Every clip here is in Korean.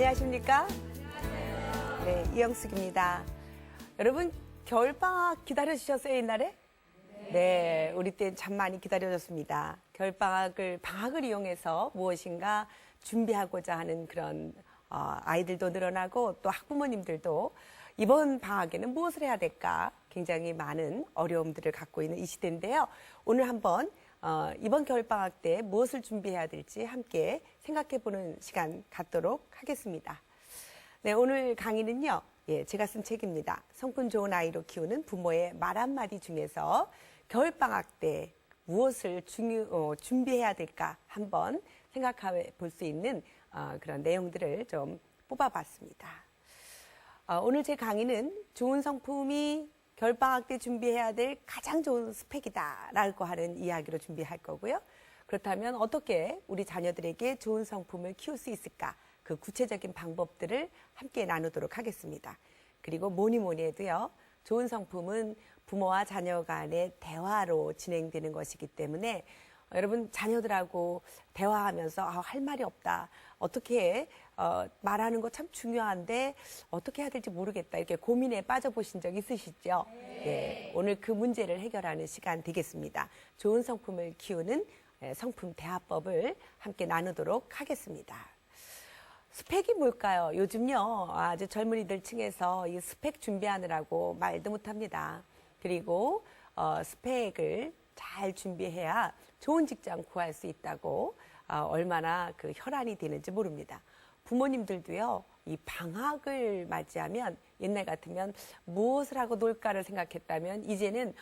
안녕하십니까? 네, 이영숙입니다. 여러분, 겨울방학 기다려주셨어요, 옛날에? 네, 우리 때 참 많이 기다려졌습니다. 방학을 이용해서 무엇인가 준비하고자 하는 그런 아이들도 늘어나고 또 학부모님들도 이번 방학에는 무엇을 해야 될까 굉장히 많은 어려움들을 갖고 있는 이 시대인데요. 오늘 한번 이번 겨울방학 때 무엇을 준비해야 될지 함께 생각해보는 시간 갖도록 하겠습니다. 네, 오늘 강의는요. 제가 쓴 책입니다. 성품 좋은 아이로 키우는 부모의 말 한마디 중에서 겨울방학 때 무엇을 준비해야 될까 한번 생각해 볼 수 있는 그런 내용들을 좀 뽑아봤습니다. 오늘 제 강의는 좋은 성품이 겨울방학 때 준비해야 될 가장 좋은 스펙이다라고 하는 이야기로 준비할 거고요. 그렇다면 어떻게 우리 자녀들에게 좋은 성품을 키울 수 있을까? 그 구체적인 방법들을 함께 나누도록 하겠습니다. 그리고 뭐니 해도요. 좋은 성품은 부모와 자녀 간의 대화로 진행되는 것이기 때문에 여러분 자녀들하고 대화하면서 할 말이 없다. 어떻게 말하는 거 참 중요한데 어떻게 해야 될지 모르겠다. 이렇게 고민에 빠져보신 적 있으시죠? 네. 오늘 그 문제를 해결하는 시간 되겠습니다. 좋은 성품을 키우는 성품 대화법을 함께 나누도록 하겠습니다. 스펙이 뭘까요? 요즘요, 아주 젊은이들 층에서 이 스펙 준비하느라고 말도 못합니다. 그리고 스펙을 잘 준비해야 좋은 직장 구할 수 있다고 얼마나 그 혈안이 되는지 모릅니다. 부모님들도요, 이 방학을 맞이하면 옛날 같으면 무엇을 하고 놀까를 생각했다면 이제는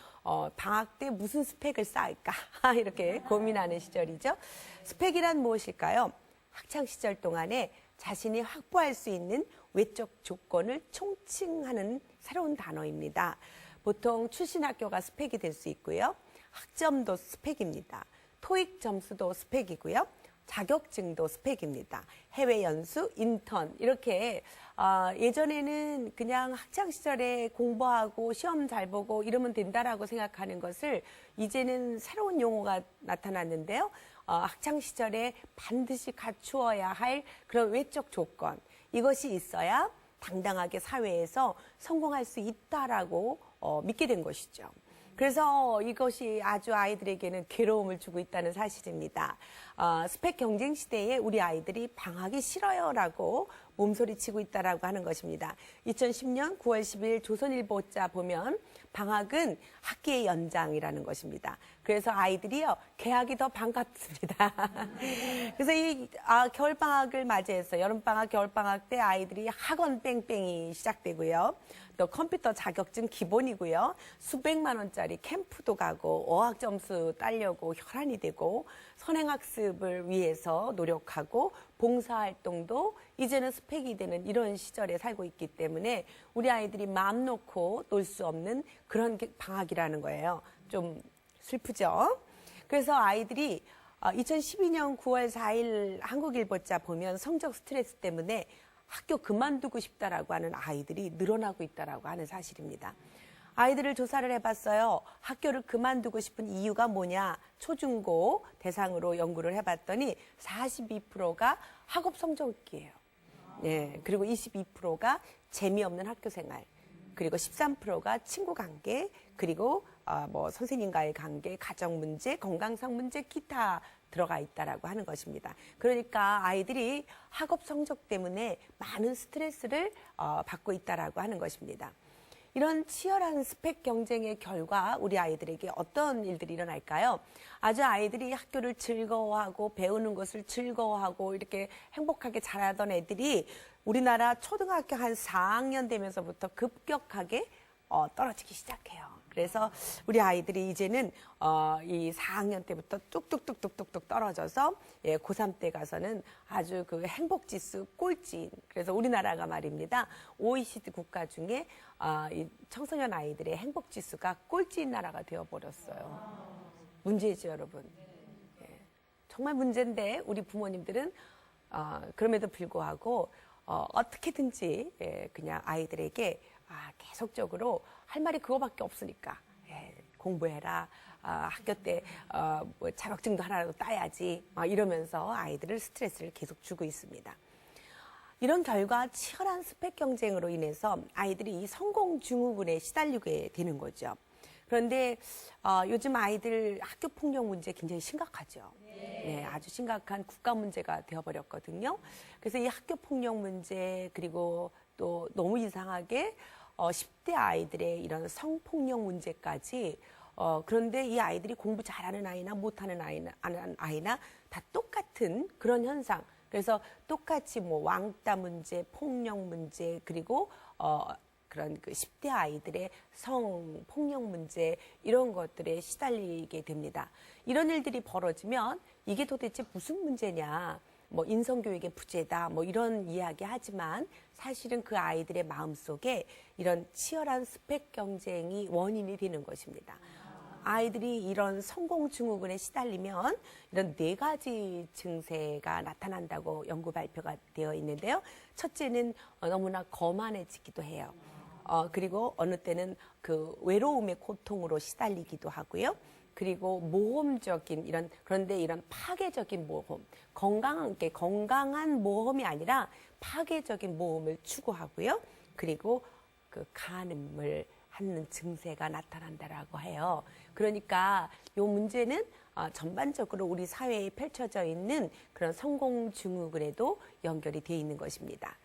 방학 때 무슨 스펙을 쌓을까 이렇게 고민하는 시절이죠. 스펙이란 무엇일까요? 학창 시절 동안에 자신이 확보할 수 있는 외적 조건을 총칭하는 새로운 단어입니다. 보통 출신 학교가 스펙이 될 수 있고요. 학점도 스펙입니다. 토익 점수도 스펙이고요. 자격증도 스펙입니다. 해외 연수, 인턴 이렇게 예전에는 그냥 학창 시절에 공부하고 시험 잘 보고 이러면 된다라고 생각하는 것을 이제는 새로운 용어가 나타났는데요. 학창 시절에 반드시 갖추어야 할 그런 외적 조건 이것이 있어야 당당하게 사회에서 성공할 수 있다라고 믿게 된 것이죠. 그래서 이것이 아주 아이들에게는 괴로움을 주고 있다는 사실입니다. 스펙 경쟁 시대에 우리 아이들이 방학이 싫어요라고 몸소리치고 있다라고 하는 것입니다. 2010년 9월 10일 조선일보자 보면 방학은 학기의 연장이라는 것입니다. 그래서 아이들이요 개학이 더 반갑습니다. 그래서 이 겨울방학을 맞이해서 여름방학, 겨울방학 때 아이들이 학원 뺑뺑이 시작되고요. 또 컴퓨터 자격증 기본이고요. 수백만 원짜리 캠프도 가고 어학 점수 따려고 혈안이 되고 선행학습을 위해서 노력하고 봉사활동도 이제는 스펙이 되는 이런 시절에 살고 있기 때문에 우리 아이들이 마음 놓고 놀 수 없는 그런 방학이라는 거예요. 좀 슬프죠? 그래서 아이들이 2012년 9월 4일 한국일보자 보면 성적 스트레스 때문에 학교 그만두고 싶다라고 하는 아이들이 늘어나고 있다라고 하는 사실입니다. 아이들을 조사를 해봤어요. 학교를 그만두고 싶은 이유가 뭐냐? 초중고 대상으로 연구를 해봤더니 42%가 학업 성적이에요. 네, 그리고 22%가 재미없는 학교 생활, 그리고 13%가 친구 관계, 그리고 선생님과의 관계, 가정 문제, 건강상 문제, 기타 들어가 있다라고 하는 것입니다. 그러니까 아이들이 학업 성적 때문에 많은 스트레스를 받고 있다라고 하는 것입니다. 이런 치열한 스펙 경쟁의 결과 우리 아이들에게 어떤 일들이 일어날까요? 아주 아이들이 학교를 즐거워하고 배우는 것을 즐거워하고 이렇게 행복하게 자라던 애들이 우리나라 초등학교 한 4학년 되면서부터 급격하게 떨어지기 시작해요. 그래서 우리 아이들이 이제는 이 4학년 때부터 뚝뚝뚝뚝뚝뚝 떨어져서 고3 때 가서는 아주 그 행복지수 꼴찌인, 그래서 우리나라가 말입니다. OECD 국가 중에 이 청소년 아이들의 행복지수가 꼴찌인 나라가 되어버렸어요. 문제죠, 여러분. 정말 문제인데 우리 부모님들은 그럼에도 불구하고 어떻게든지 그냥 아이들에게 계속적으로 할 말이 그거밖에 없으니까 공부해라. 학교 때 뭐 자격증도 하나라도 따야지. 이러면서 아이들을 스트레스를 계속 주고 있습니다. 이런 결과 치열한 스펙 경쟁으로 인해서 아이들이 이 성공 증후군에 시달리게 되는 거죠. 그런데 요즘 아이들 학교 폭력 문제 굉장히 심각하죠. 네, 아주 심각한 국가 문제가 되어버렸거든요. 그래서 이 학교 폭력 문제 그리고 또 너무 이상하게 10대 아이들의 이런 성폭력 문제까지 그런데 이 아이들이 공부 잘하는 아이나 못하는 아이나 다 똑같은 그런 현상. 그래서 똑같이 뭐 왕따 문제, 폭력 문제, 그리고 그런 그 10대 아이들의 성폭력 문제 이런 것들에 시달리게 됩니다. 이런 일들이 벌어지면 이게 도대체 무슨 문제냐? 뭐 인성교육의 부재다 뭐 이런 이야기 하지만 사실은 그 아이들의 마음속에 이런 치열한 스펙 경쟁이 원인이 되는 것입니다. 아이들이 이런 성공 증후군에 시달리면 이런 4가지 증세가 나타난다고 연구 발표가 되어 있는데요. 첫째는 너무나 거만해지기도 해요. 그리고 어느 때는 그 외로움의 고통으로 시달리기도 하고요. 그리고 모험적인 그런데 이런 파괴적인 모험, 건강한 모험이 아니라 파괴적인 모험을 추구하고요. 그리고 그 간음을 하는 증세가 나타난다라고 해요. 그러니까 이 문제는 전반적으로 우리 사회에 펼쳐져 있는 그런 성공 증후군에도 연결이 되어 있는 것입니다.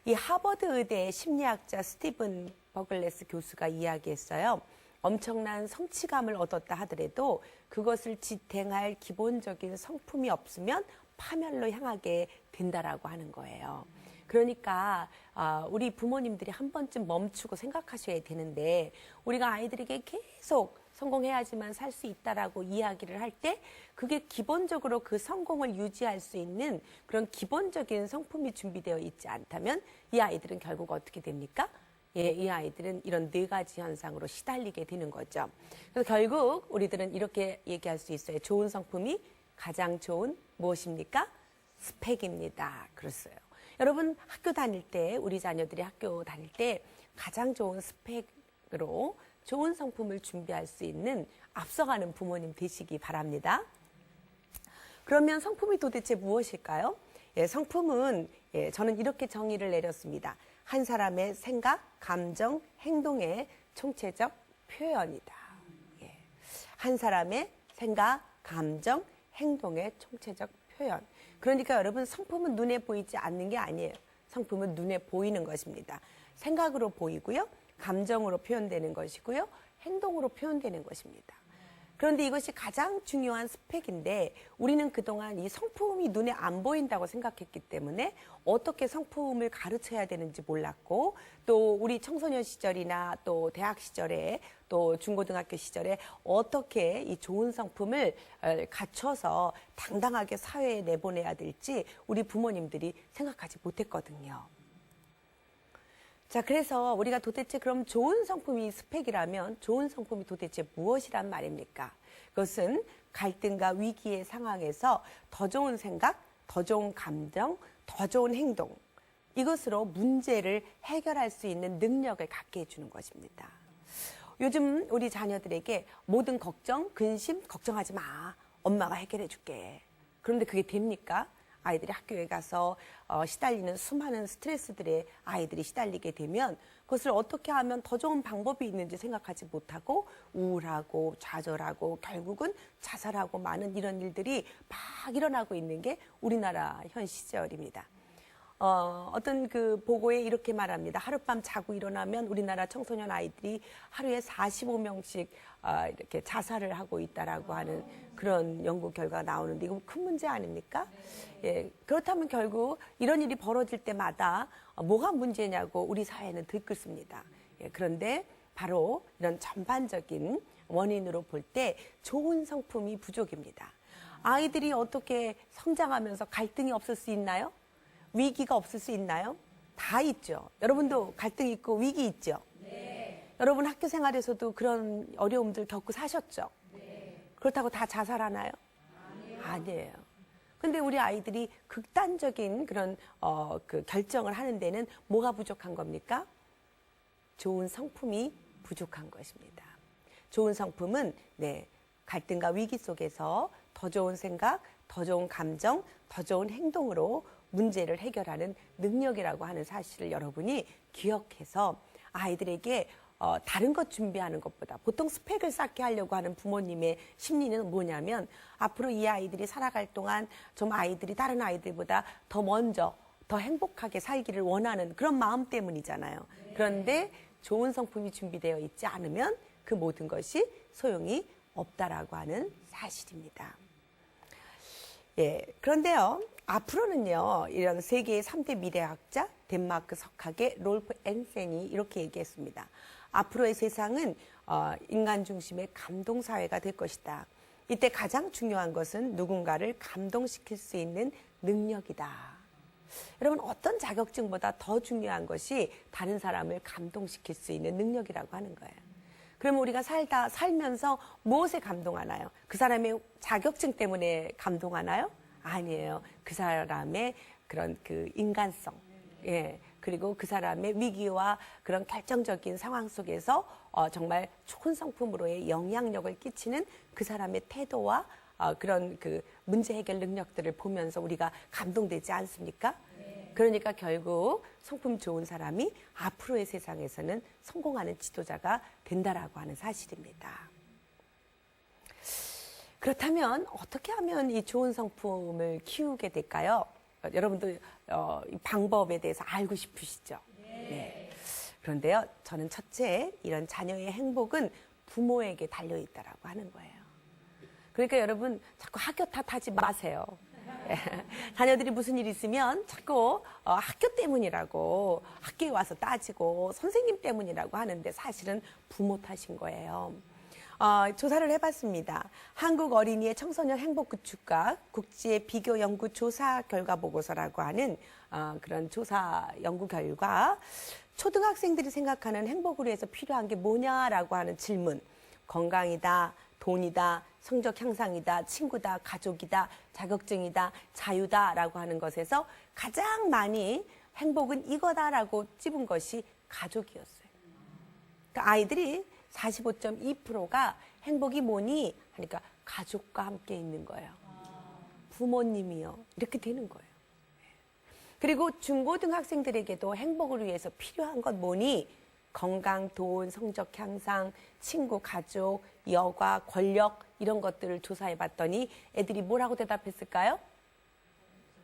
이 하버드 의대 심리학자 스티븐 버글레스 교수가 이야기했어요. 엄청난 성취감을 얻었다 하더라도 그것을 지탱할 기본적인 성품이 없으면 파멸로 향하게 된다라고 하는 거예요. 그러니까 우리 부모님들이 한 번쯤 멈추고 생각하셔야 되는데 우리가 아이들에게 계속 성공해야지만 살 수 있다라고 이야기를 할 때 그게 기본적으로 그 성공을 유지할 수 있는 그런 기본적인 성품이 준비되어 있지 않다면 이 아이들은 결국 어떻게 됩니까? 예, 이 아이들은 이런 4가지 현상으로 시달리게 되는 거죠. 그래서 결국 우리들은 이렇게 얘기할 수 있어요. 좋은 성품이 가장 좋은 무엇입니까? 스펙입니다. 그랬어요. 여러분 학교 다닐 때 우리 자녀들이 학교 다닐 때 가장 좋은 스펙으로 좋은 성품을 준비할 수 있는 앞서가는 부모님 되시기 바랍니다. 그러면 성품이 도대체 무엇일까요? 예, 성품은 저는 이렇게 정의를 내렸습니다. 한 사람의 생각, 감정, 행동의 총체적 표현이다. 예. 한 사람의 생각, 감정, 행동의 총체적 표현. 그러니까 여러분 성품은 눈에 보이지 않는 게 아니에요. 성품은 눈에 보이는 것입니다. 생각으로 보이고요. 감정으로 표현되는 것이고요. 행동으로 표현되는 것입니다. 그런데 이것이 가장 중요한 스펙인데 우리는 그동안 이 성품이 눈에 안 보인다고 생각했기 때문에 어떻게 성품을 가르쳐야 되는지 몰랐고 또 우리 청소년 시절이나 또 대학 시절에 또 중고등학교 시절에 어떻게 이 좋은 성품을 갖춰서 당당하게 사회에 내보내야 될지 우리 부모님들이 생각하지 못했거든요. 자, 그래서 우리가 도대체 그럼 좋은 성품이 스펙이라면 좋은 성품이 도대체 무엇이란 말입니까? 그것은 갈등과 위기의 상황에서 더 좋은 생각, 더 좋은 감정, 더 좋은 행동, 이것으로 문제를 해결할 수 있는 능력을 갖게 해주는 것입니다. 요즘 우리 자녀들에게 모든 걱정, 근심, 걱정하지 마. 엄마가 해결해 줄게. 그런데 그게 됩니까? 아이들이 학교에 가서 시달리는 수많은 스트레스들에 아이들이 시달리게 되면 그것을 어떻게 하면 더 좋은 방법이 있는지 생각하지 못하고 우울하고 좌절하고 결국은 자살하고 많은 이런 일들이 막 일어나고 있는 게 우리나라 현 시절입니다. 어떤 그 보고에 이렇게 말합니다. 하룻밤 자고 일어나면 우리나라 청소년 아이들이 하루에 45명씩 이렇게 자살을 하고 있다라고 하는 그런 연구 결과가 나오는데 이거 큰 문제 아닙니까? 예, 그렇다면 결국 이런 일이 벌어질 때마다 뭐가 문제냐고 우리 사회는 들끓습니다. 예, 그런데 바로 이런 전반적인 원인으로 볼 때 좋은 성품이 부족입니다. 아이들이 어떻게 성장하면서 갈등이 없을 수 있나요? 위기가 없을 수 있나요? 다 있죠. 여러분도 갈등 있고 위기 있죠? 네. 여러분 학교 생활에서도 그런 어려움들 겪고 사셨죠? 네. 그렇다고 다 자살하나요? 아니에요. 근데 우리 아이들이 극단적인 그런 그 결정을 하는 데는 뭐가 부족한 겁니까? 좋은 성품이 부족한 것입니다. 좋은 성품은 갈등과 위기 속에서 더 좋은 생각, 더 좋은 감정, 더 좋은 행동으로 문제를 해결하는 능력이라고 하는 사실을 여러분이 기억해서 아이들에게 다른 것 준비하는 것보다 보통 스펙을 쌓게 하려고 하는 부모님의 심리는 뭐냐면 앞으로 이 아이들이 살아갈 동안 좀 아이들이 다른 아이들보다 더 먼저 더 행복하게 살기를 원하는 그런 마음 때문이잖아요. 그런데 좋은 성품이 준비되어 있지 않으면 그 모든 것이 소용이 없다라고 하는 사실입니다. 예, 그런데요, 앞으로는요, 이런 세계의 3대 미래학자, 덴마크 석학의 롤프 엔센이 이렇게 얘기했습니다. 앞으로의 세상은 인간 중심의 감동 사회가 될 것이다. 이때 가장 중요한 것은 누군가를 감동시킬 수 있는 능력이다. 여러분, 어떤 자격증보다 더 중요한 것이 다른 사람을 감동시킬 수 있는 능력이라고 하는 거예요. 그러면 우리가 살면서 무엇에 감동하나요? 그 사람의 자격증 때문에 감동하나요? 아니에요. 그 사람의 그런 그 인간성, 예. 그리고 그 사람의 위기와 그런 결정적인 상황 속에서 정말 좋은 성품으로의 영향력을 끼치는 그 사람의 태도와 그런 그 문제 해결 능력들을 보면서 우리가 감동되지 않습니까? 그러니까 결국 성품 좋은 사람이 앞으로의 세상에서는 성공하는 지도자가 된다라고 하는 사실입니다. 그렇다면 어떻게 하면 이 좋은 성품을 키우게 될까요? 여러분도 이 방법에 대해서 알고 싶으시죠? 네. 그런데요, 저는 첫째, 이런 자녀의 행복은 부모에게 달려있다라고 하는 거예요. 그러니까 여러분, 자꾸 학교 탓하지 마세요. 자녀들이 무슨 일 있으면 자꾸 학교 때문이라고 학교에 와서 따지고 선생님 때문이라고 하는데 사실은 부모 탓인 거예요. 조사를 해봤습니다. 한국 어린이의 청소년 행복 구축과 국제 비교 연구 조사 결과 보고서라고 하는 그런 조사 연구 결과 초등학생들이 생각하는 행복을 위해서 필요한 게 뭐냐라고 하는 질문. 건강이다, 돈이다, 성적 향상이다, 친구다, 가족이다, 자격증이다, 자유다라고 하는 것에서 가장 많이 행복은 이거다라고 찝은 것이 가족이었어요. 그러니까 아이들이 45.2%가 행복이 뭐니? 하니까 가족과 함께 있는 거예요. 부모님이요. 이렇게 되는 거예요. 그리고 중고등학생들에게도 행복을 위해서 필요한 건 뭐니? 건강, 돈, 성적 향상, 친구, 가족, 여가, 권력 이런 것들을 조사해 봤더니 애들이 뭐라고 대답했을까요?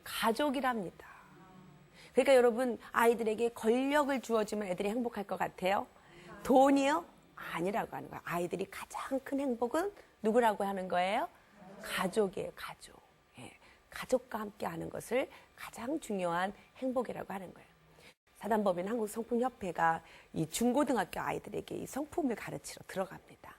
가족이랍니다. 그러니까 여러분 아이들에게 권력을 주어주면 애들이 행복할 것 같아요? 돈이요? 아니라고 하는 거예요. 아이들이 가장 큰 행복은 누구라고 하는 거예요? 가족이에요. 가족. 예. 가족과 함께 하는 것을 가장 중요한 행복이라고 하는 거예요. 사단법인 한국성품협회가 이 중고등학교 아이들에게 이 성품을 가르치러 들어갑니다.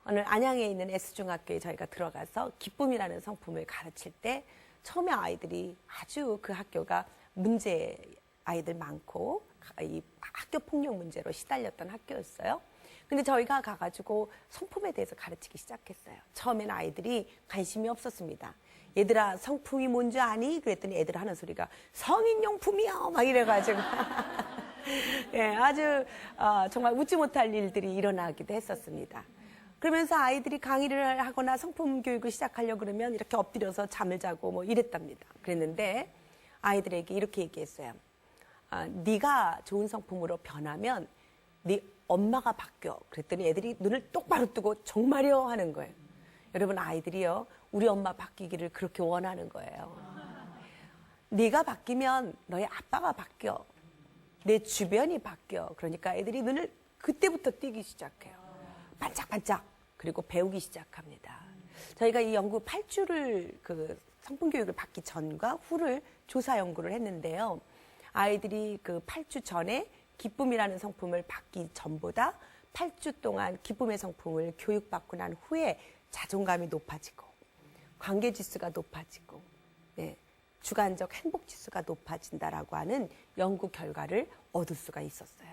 오늘 안양에 있는 S중학교에 저희가 들어가서 기쁨이라는 성품을 가르칠 때 처음에 아이들이 아주 그 학교가 문제 아이들 많고 이 학교 폭력 문제로 시달렸던 학교였어요. 근데 저희가 가가지고 성품에 대해서 가르치기 시작했어요. 처음에는 아이들이 관심이 없었습니다. 얘들아 성품이 뭔지 아니? 그랬더니 애들 하는 소리가 성인용품이요 막 이래가지고 예, 아주 정말 웃지 못할 일들이 일어나기도 했었습니다. 그러면서 아이들이 강의를 하거나 성품 교육을 시작하려고 그러면 이렇게 엎드려서 잠을 자고 뭐 이랬답니다. 그랬는데 아이들에게 이렇게 얘기했어요. 네가 좋은 성품으로 변하면 네 엄마가 바뀌어. 그랬더니 애들이 눈을 똑바로 뜨고 정말요 하는 거예요. 여러분 아이들이요 우리 엄마 바뀌기를 그렇게 원하는 거예요. 네가 바뀌면 너의 아빠가 바뀌어. 내 주변이 바뀌어. 그러니까 애들이 눈을 그때부터 띄기 시작해요. 반짝반짝. 그리고 배우기 시작합니다. 저희가 이 연구 8주를 그 성품교육을 받기 전과 후를 조사 연구를 했는데요. 아이들이 그 8주 전에 기쁨이라는 성품을 받기 전보다 8주 동안 기쁨의 성품을 교육받고 난 후에 자존감이 높아지고 관계지수가 높아지고 네, 주관적 행복지수가 높아진다라고 하는 연구 결과를 얻을 수가 있었어요.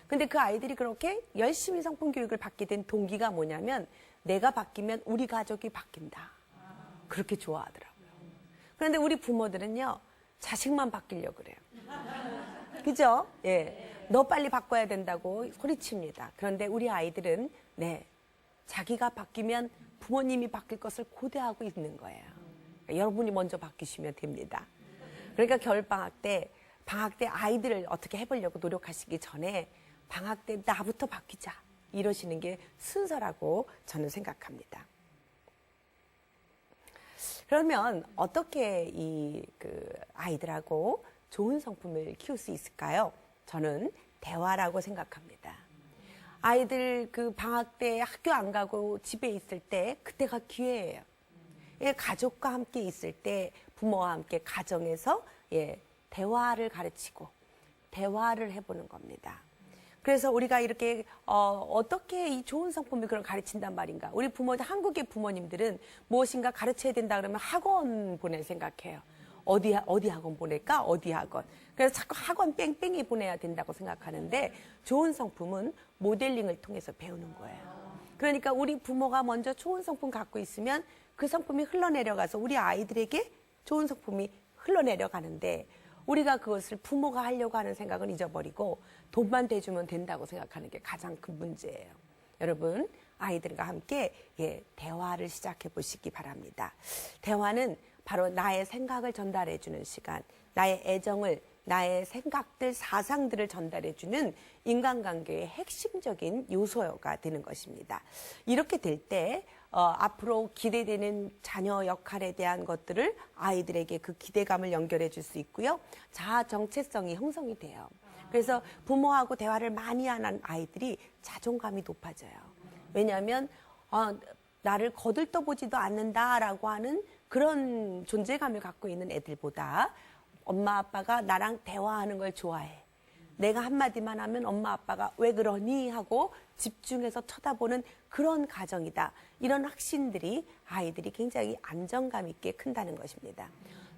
근데 그 아이들이 그렇게 열심히 성품 교육을 받게 된 동기가 뭐냐면 내가 바뀌면 우리 가족이 바뀐다. 그렇게 좋아하더라고요. 그런데 우리 부모들은요. 자식만 바뀌려고 그래요. 그죠? 예. 너 빨리 바꿔야 된다고 소리칩니다. 그런데 우리 아이들은 네. 자기가 바뀌면 부모님이 바뀔 것을 고대하고 있는 거예요. 그러니까 여러분이 먼저 바뀌시면 됩니다. 그러니까 방학 때 아이들을 어떻게 해보려고 노력하시기 전에 방학 때 나부터 바뀌자 이러시는 게 순서라고 저는 생각합니다. 그러면 어떻게 아이들하고 좋은 성품을 키울 수 있을까요? 저는 대화라고 생각합니다. 아이들 방학 때 학교 안 가고 집에 있을 때 그때가 기회예요. 가족과 함께 있을 때 부모와 함께 가정에서 대화를 가르치고 대화를 해보는 겁니다. 그래서 우리가 이렇게 어떻게 이 좋은 성품을 그런 가르친단 말인가. 우리 한국의 부모님들은 무엇인가 가르쳐야 된다 그러면 학원 보낼 생각해요. 어디 학원 보낼까? 어디 학원. 그래서 자꾸 학원 뺑뺑이 보내야 된다고 생각하는데 좋은 성품은 모델링을 통해서 배우는 거예요. 그러니까 우리 부모가 먼저 좋은 성품 갖고 있으면 그 성품이 흘러내려가서 우리 아이들에게 좋은 성품이 흘러내려가는데 우리가 그것을 부모가 하려고 하는 생각은 잊어버리고 돈만 대주면 된다고 생각하는 게 가장 큰 문제예요. 여러분, 아이들과 함께 대화를 시작해 보시기 바랍니다. 대화는 바로 나의 생각을 전달해 주는 시간, 나의 애정을, 나의 생각들, 사상들을 전달해 주는 인간관계의 핵심적인 요소가 되는 것입니다. 이렇게 될 때 앞으로 기대되는 자녀 역할에 대한 것들을 아이들에게 그 기대감을 연결해 줄 수 있고요. 자아 정체성이 형성이 돼요. 그래서 부모하고 대화를 많이 하는 아이들이 자존감이 높아져요. 왜냐하면 나를 거들떠보지도 않는다라고 하는 그런 존재감을 갖고 있는 애들보다 엄마 아빠가 나랑 대화하는 걸 좋아해. 내가 한마디만 하면 엄마 아빠가 왜 그러니 하고 집중해서 쳐다보는 그런 가정이다. 이런 확신들이 아이들이 굉장히 안정감 있게 큰다는 것입니다.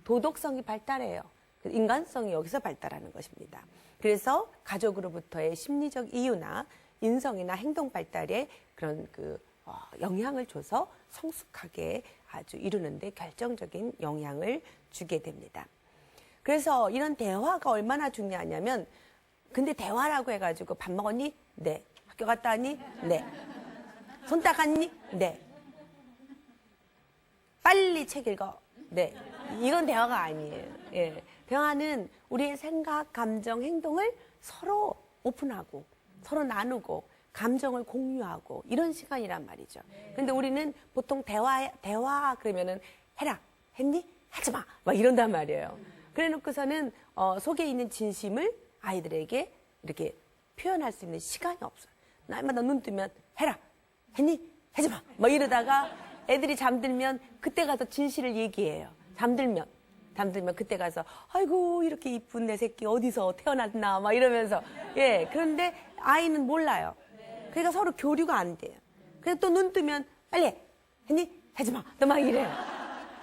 도덕성이 발달해요. 인간성이 여기서 발달하는 것입니다. 그래서 가족으로부터의 심리적 이유나 인성이나 행동 발달에 그런 영향을 줘서 성숙하게 아주 이루는데 결정적인 영향을 주게 됩니다. 그래서 이런 대화가 얼마나 중요하냐면 근데 대화라고 해가지고 밥 먹었니? 네. 학교 갔다 왔니? 네. 손 닦았니? 네. 빨리 책 읽어. 네. 이건 대화가 아니에요. 예. 대화는 우리의 생각, 감정, 행동을 서로 오픈하고 서로 나누고 감정을 공유하고 이런 시간이란 말이죠. 근데 우리는 보통 대화 그러면은 해라, 했니? 하지 마. 막 이런단 말이에요. 그래 놓고서는 속에 있는 진심을 아이들에게 이렇게 표현할 수 있는 시간이 없어요. 날마다 눈 뜨면 해라, 했니? 하지 마. 막 이러다가 애들이 잠들면 그때 가서 진실을 얘기해요. 잠들면 그때 가서 아이고 이렇게 이쁜 내 새끼 어디서 태어났나 막 이러면서 그런데 아이는 몰라요. 그러니까 서로 교류가 안 돼요. 그래서 또 눈 뜨면 빨리 해. 했니? 하지 마. 또 막 이래요.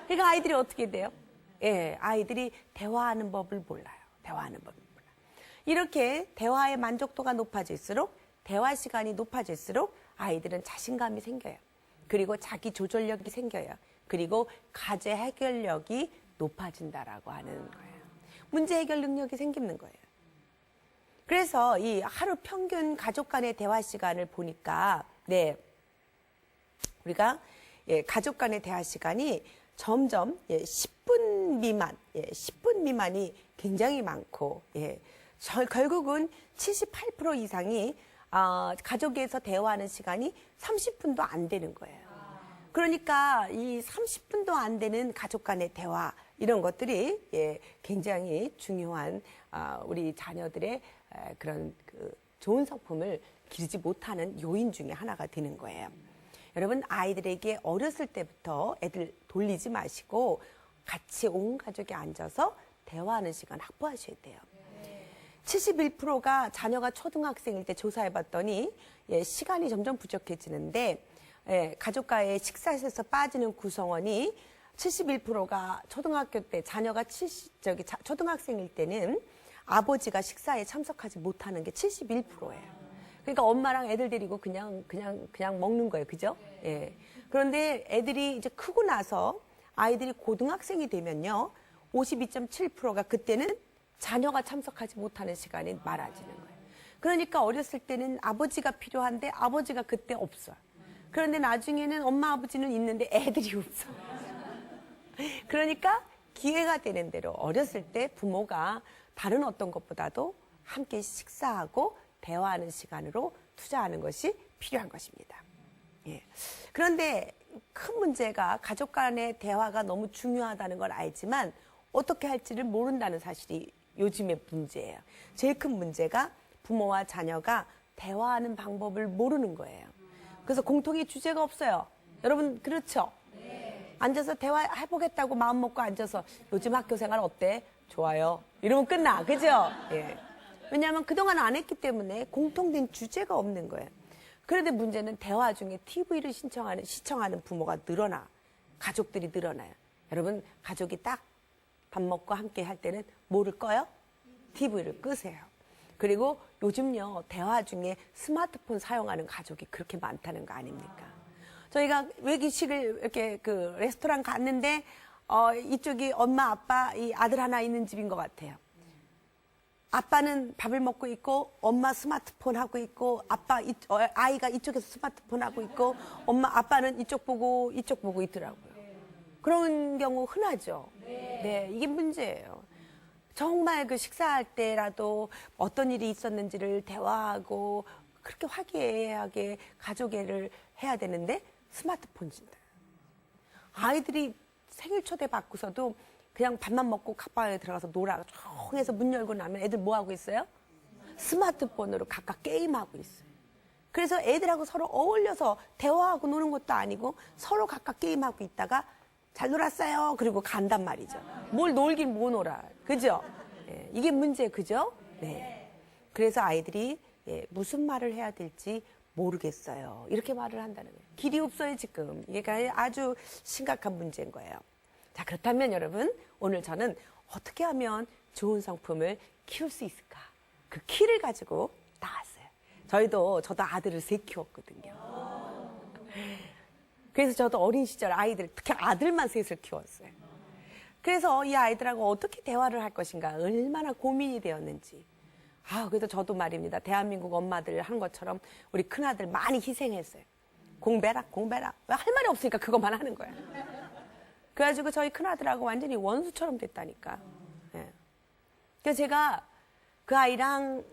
그러니까 아이들이 어떻게 돼요? 아이들이 대화하는 법을 몰라요. 이렇게 대화의 만족도가 높아질수록 대화 시간이 높아질수록 아이들은 자신감이 생겨요. 그리고 자기 조절력이 생겨요. 그리고 과제 해결력이 높아진다라고 하는 거예요. 문제 해결 능력이 생기는 거예요. 그래서 이 하루 평균 가족 간의 대화 시간을 보니까 우리가 가족 간의 대화 시간이 점점 10분 미만이 굉장히 많고 결국은 78% 이상이 가족에서 대화하는 시간이 30분도 안 되는 거예요. 그러니까 이 30분도 안 되는 가족 간의 대화 이런 것들이 굉장히 중요한 우리 자녀들의 그런 좋은 성품을 기르지 못하는 요인 중에 하나가 되는 거예요. 여러분 아이들에게 어렸을 때부터 애들 돌리지 마시고 같이 온 가족이 앉아서 대화하는 시간 확보하셔야 돼요. 71%가 자녀가 초등학생일 때 조사해봤더니 시간이 점점 부족해지는데 가족과의 식사에서 빠지는 구성원이 71%가 초등학교 때 자녀가 초등학생일 때는 아버지가 식사에 참석하지 못하는 게 71%예요. 그러니까 엄마랑 애들 데리고 그냥 먹는 거예요. 그죠? 그런데 애들이 이제 크고 나서 아이들이 고등학생이 되면요. 52.7%가 그때는 자녀가 참석하지 못하는 시간이 많아지는 거예요. 그러니까 어렸을 때는 아버지가 필요한데 아버지가 그때 없어요. 그런데 나중에는 엄마 아버지는 있는데 애들이 없어요. 그러니까 기회가 되는 대로 어렸을 때 부모가 다른 어떤 것보다도 함께 식사하고 대화하는 시간으로 투자하는 것이 필요한 것입니다. 예. 그런데 큰 문제가 가족 간의 대화가 너무 중요하다는 걸 알지만 어떻게 할지를 모른다는 사실이 요즘의 문제예요. 제일 큰 문제가 부모와 자녀가 대화하는 방법을 모르는 거예요. 그래서 공통의 주제가 없어요. 여러분 그렇죠? 앉아서 대화해보겠다고 마음 먹고 앉아서 요즘 학교 생활 어때? 좋아요. 이러면 끝나. 그죠? 예. 왜냐하면 그동안 안 했기 때문에 공통된 주제가 없는 거예요. 그런데 문제는 대화 중에 TV를 시청하는 부모가 늘어나. 가족들이 늘어나요. 여러분 가족이 딱 밥 먹고 함께 할 때는 뭐를 꺼요? TV를 끄세요. 그리고 요즘요 대화 중에 스마트폰 사용하는 가족이 그렇게 많다는 거 아닙니까? 저희가 외식을 이렇게 그 레스토랑 갔는데 이쪽이 엄마 아빠 이 아들 하나 있는 집인 것 같아요. 아빠는 밥을 먹고 있고 엄마 스마트폰 하고 있고 아이가 이쪽에서 스마트폰 하고 있고 아빠는 이쪽 보고 있더라고요. 그런 경우 흔하죠. 네, 이게 문제예요. 정말 그 식사할 때라도 어떤 일이 있었는지를 대화하고 그렇게 화기애애하게 가족애를 해야 되는데 스마트폰 진다. 아이들이 생일 초대 받고서도 그냥 밥만 먹고 가방에 들어가서 놀아. 조용해서 문 열고 나면 애들 뭐 하고 있어요? 스마트폰으로 각각 게임하고 있어요. 그래서 애들하고 서로 어울려서 대화하고 노는 것도 아니고 서로 각각 게임하고 있다가 잘 놀았어요. 그리고 간단 말이죠. 뭘 놀긴 뭐 놀아. 그죠? 예, 이게 문제, 그죠? 네. 그래서 아이들이 무슨 말을 해야 될지 모르겠어요. 이렇게 말을 한다는 거예요. 길이 없어요, 지금. 이게 아주 심각한 문제인 거예요. 자, 그렇다면 여러분, 오늘 저는 어떻게 하면 좋은 성품을 키울 수 있을까? 그 키를 가지고 나왔어요. 저도 아들을 3 키웠거든요. 그래서 저도 어린 시절 아이들, 특히 아들만 3을 키웠어요. 그래서 이 아이들하고 어떻게 대화를 할 것인가 얼마나 고민이 되었는지. 그래서 저도 말입니다. 대한민국 엄마들 한 것처럼 우리 큰아들 많이 희생했어요. 공부해라. 할 말이 없으니까 그것만 하는 거야. 그래가지고 저희 큰아들하고 완전히 원수처럼 됐다니까. 예. 그래서 제가 그 아이랑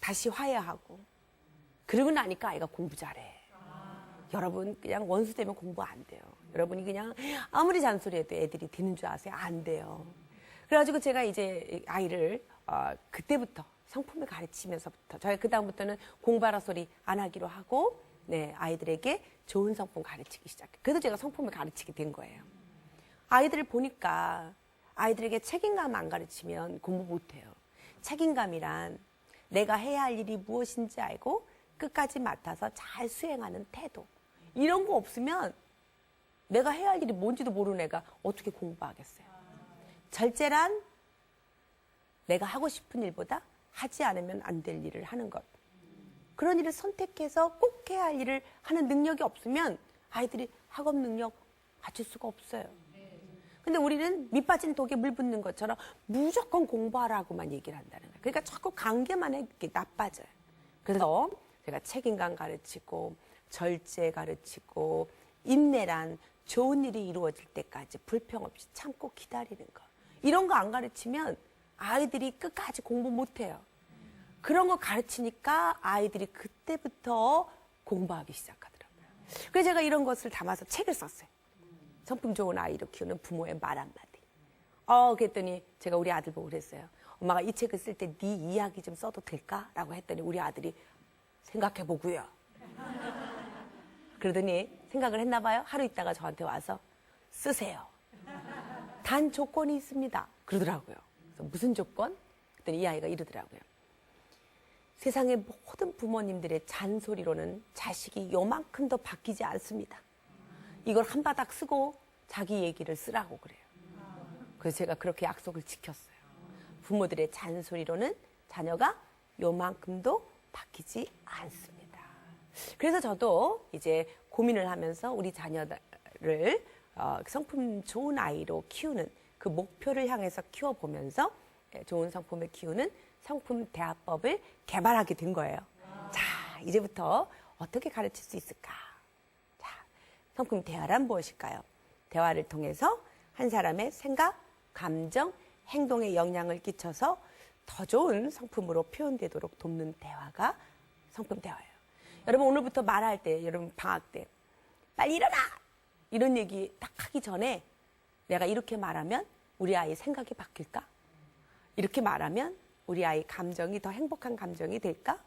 다시 화해하고 그러고 나니까 아이가 공부 잘해. 여러분 그냥 원수 되면 공부 안 돼요. 여러분이 그냥 아무리 잔소리해도 애들이 되는 줄 아세요? 안 돼요. 그래가지고 제가 이제 아이를 그때부터 성품을 가르치면서부터 저희 그다음부터는 공부하라 소리 안 하기로 하고 아이들에게 좋은 성품 가르치기 시작해요. 그래서 제가 성품을 가르치게 된 거예요. 아이들을 보니까 아이들에게 책임감 안 가르치면 공부 못해요. 책임감이란 내가 해야 할 일이 무엇인지 알고 끝까지 맡아서 잘 수행하는 태도. 이런 거 없으면 내가 해야 할 일이 뭔지도 모르는 애가 어떻게 공부하겠어요. 절제란 내가 하고 싶은 일보다 하지 않으면 안 될 일을 하는 것. 그런 일을 선택해서 꼭 해야 할 일을 하는 능력이 없으면 아이들이 학업 능력 갖출 수가 없어요. 근데 우리는 밑 빠진 독에 물 붓는 것처럼 무조건 공부하라고만 얘기를 한다는 거예요. 그러니까 자꾸 관계만 이렇게 나빠져요. 그래서 제가 책임감 가르치고 절제 가르치고 인내란 좋은 일이 이루어질 때까지 불평 없이 참고 기다리는 거. 이런 거 안 가르치면 아이들이 끝까지 공부 못해요. 그런 거 가르치니까 아이들이 그때부터 공부하기 시작하더라고요. 그래서 제가 이런 것을 담아서 책을 썼어요. 성품 좋은 아이를 키우는 부모의 말 한마디. 그랬더니 제가 우리 아들 보고 그랬어요. 엄마가 이 책을 쓸 때 네 이야기 좀 써도 될까? 라고 했더니 우리 아들이 생각해보고요. 그러더니 생각을 했나 봐요. 하루 있다가 저한테 와서 쓰세요. 단 조건이 있습니다. 그러더라고요. 그래서 무슨 조건? 그랬더니 이 아이가 이러더라고요. 세상의 모든 부모님들의 잔소리로는 자식이 요만큼도 바뀌지 않습니다. 이걸 한 바닥 쓰고 자기 얘기를 쓰라고 그래요. 그래서 제가 그렇게 약속을 지켰어요. 부모들의 잔소리로는 자녀가 요만큼도 바뀌지 않습니다. 그래서 저도 이제 고민을 하면서 우리 자녀를 성품 좋은 아이로 키우는 그 목표를 향해서 키워보면서 좋은 성품을 키우는 성품 대화법을 개발하게 된 거예요. 자, 이제부터 어떻게 가르칠 수 있을까? 자, 성품 대화란 무엇일까요? 대화를 통해서 한 사람의 생각, 감정, 행동에 영향을 끼쳐서 더 좋은 성품으로 표현되도록 돕는 대화가 성품 대화예요. 여러분 오늘부터 말할 때, 여러분 방학 때 빨리 일어나! 이런 얘기 딱 하기 전에 내가 이렇게 말하면 우리 아이 생각이 바뀔까? 이렇게 말하면 우리 아이 감정이 더 행복한 감정이 될까?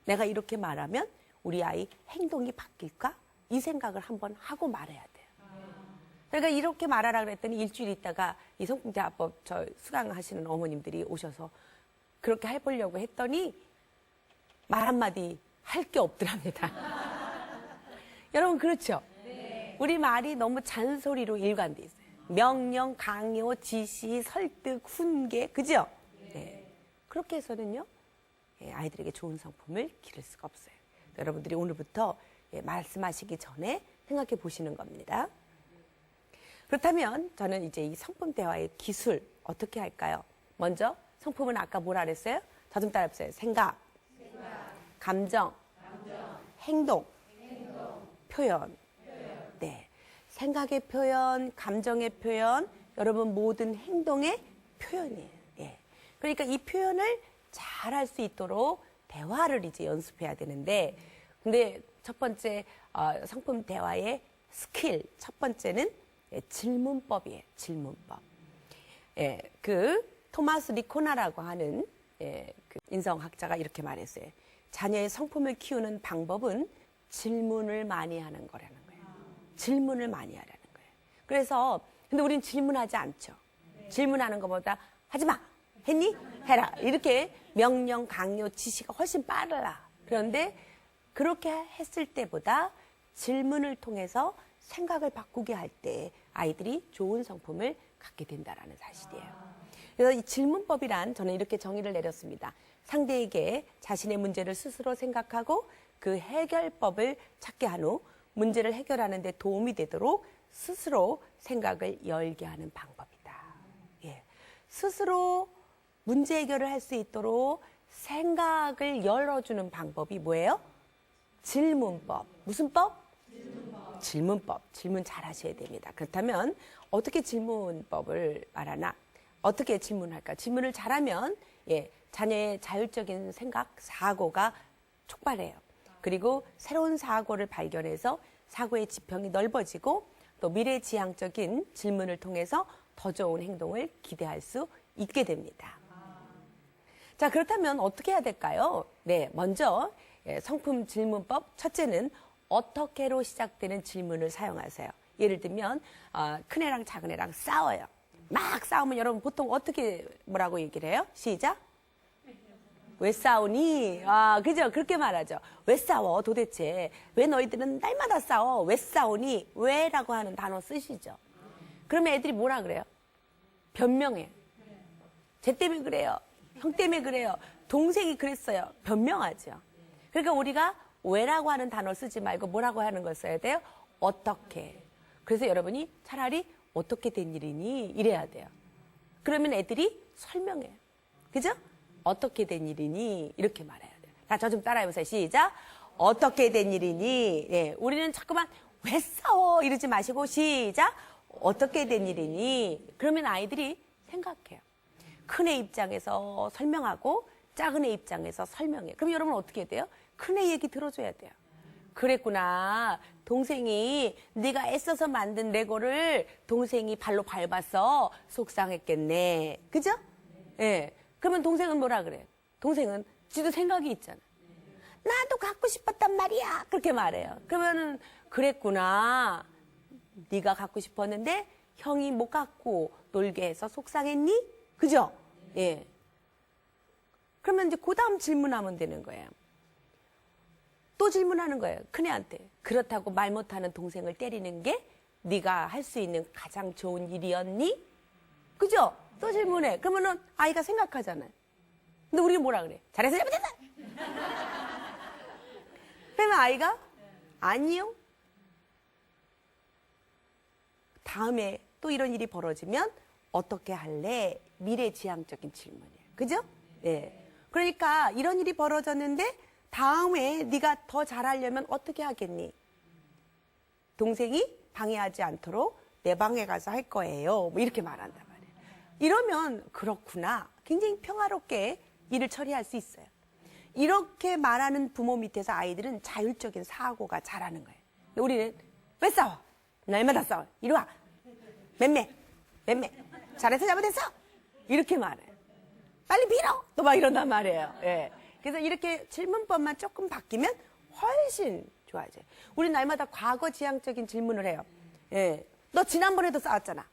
내가 이렇게 말하면 우리 아이 행동이 바뀔까? 이 생각을 한번 하고 말해야 돼요. 그러니까 이렇게 말하라 그랬더니 일주일 있다가 이 성품대화법 저 수강하시는 어머님들이 오셔서 그렇게 해보려고 했더니 말 한마디 할 게 없더랍니다. 여러분 그렇죠? 우리 말이 너무 잔소리로 일관돼 있어요. 명령, 강요, 지시, 설득, 훈계, 그죠? 네. 그렇게 해서는요, 아이들에게 좋은 성품을 기를 수가 없어요. 여러분들이 오늘부터 말씀하시기 전에 생각해 보시는 겁니다. 그렇다면 저는 이제 이 성품 대화의 기술 어떻게 할까요? 먼저 성품은 아까 뭐라 그랬어요? 저 좀 따라해보세요. 생각, 감정, 행동, 표현. 네, 생각의 표현, 감정의 표현, 여러분 모든 행동의 표현이에요. 예. 그러니까 이 표현을 잘 할 수 있도록 대화를 이제 연습해야 되는데, 근데 첫 번째 성품 대화의 스킬 첫 번째는 질문법이에요. 질문법. 예, 그 토마스 리코나라고 하는 그 인성학자가 이렇게 말했어요. 자녀의 성품을 키우는 방법은 질문을 많이 하는 거라는 거예요. 질문을 많이 하라는 거예요. 그래서 근데 우리는 질문하지 않죠. 질문하는 것보다 하지 마, 했니? 해라. 이렇게 명령, 강요, 지시가 훨씬 빨라. 그런데 그렇게 했을 때보다 질문을 통해서 생각을 바꾸게 할 때 아이들이 좋은 성품을 갖게 된다는 사실이에요. 그래서 이 질문법이란 저는 이렇게 정의를 내렸습니다. 상대에게 자신의 문제를 스스로 생각하고 그 해결법을 찾게 한 후 문제를 해결하는 데 도움이 되도록 스스로 생각을 열게 하는 방법이다. 예. 스스로 문제 해결을 할 수 있도록 생각을 열어주는 방법이 뭐예요? 질문법. 무슨 법? 질문법. 질문 잘 하셔야 됩니다. 그렇다면 어떻게 질문법을 말하나? 어떻게 질문할까? 질문을 잘하면 자녀의 자율적인 생각, 사고가 촉발해요. 그리고 새로운 사고를 발견해서 사고의 지평이 넓어지고 또 미래지향적인 질문을 통해서 더 좋은 행동을 기대할 수 있게 됩니다. 자, 그렇다면 어떻게 해야 될까요? 네, 먼저 성품 질문법 첫째는 어떻게로 시작되는 질문을 사용하세요. 예를 들면 큰애랑 작은애랑 싸워요. 막 싸우면 여러분 보통 어떻게 뭐라고 얘기를 해요? 시작. 왜 싸우니? 그죠? 그렇게 말하죠. 왜 싸워 도대체? 왜 너희들은 날마다 싸워? 왜 싸우니? 왜라고 하는 단어 쓰시죠. 그러면 애들이 뭐라 그래요? 변명해. 쟤 때문에 그래요. 형 때문에 그래요. 동생이 그랬어요. 변명하죠. 그러니까 우리가 왜라고 하는 단어 쓰지 말고 뭐라고 하는 걸 써야 돼요? 어떻게. 그래서 여러분이 차라리 어떻게 된 일이니? 이래야 돼요. 그러면 애들이 설명해요. 그죠? 어떻게 된 일이니? 이렇게 말해야 돼요. 자, 저 좀 따라해보세요. 시작. 어떻게 된 일이니? 예, 우리는 자꾸만 왜 싸워? 이러지 마시고 시작. 어떻게 된 일이니? 그러면 아이들이 생각해요. 큰애 입장에서 설명하고 작은 애 입장에서 설명해. 그럼 여러분 어떻게 해야 돼요? 큰애 얘기 들어줘야 돼요. 그랬구나. 동생이 네가 애써서 만든 레고를 동생이 발로 밟아서 속상했겠네. 그죠? 예. 그러면 동생은 뭐라 그래? 동생은 지도 생각이 있잖아. 나도 갖고 싶었단 말이야. 그렇게 말해요. 그러면은 그랬구나. 네가 갖고 싶었는데 형이 못 갖고 놀게 해서 속상했니? 그죠? 예. 그러면 이제 그 다음 질문하면 되는 거예요. 또 질문하는 거예요. 큰애한테. 그렇다고 말 못하는 동생을 때리는 게 네가 할 수 있는 가장 좋은 일이었니? 그죠? 또 질문해. 그러면은 아이가 생각하잖아요. 근데 우리가 뭐라 그래? 잘해서 잘못했다. 그러면 아이가 아니요. 다음에 또 이런 일이 벌어지면 어떻게 할래? 미래지향적인 질문이에요. 그죠? 네. 그러니까 이런 일이 벌어졌는데 다음에 네가 더 잘하려면 어떻게 하겠니? 동생이 방해하지 않도록 내 방에 가서 할 거예요. 뭐 이렇게 말한단 말이에요. 이러면 그렇구나. 굉장히 평화롭게 일을 처리할 수 있어요. 이렇게 말하는 부모 밑에서 아이들은 자율적인 사고가 자라는 거예요. 우리는 왜 싸워? 날마다 싸워. 이리 와. 맴매. 잘해서 잘못했어. 이렇게 말해요. 빨리 빌어. 또 막 이런단 말이에요. 예. 그래서 이렇게 질문법만 조금 바뀌면 훨씬 좋아져요. 우리 날마다 과거 지향적인 질문을 해요. 예. 너 지난번에도 싸웠잖아.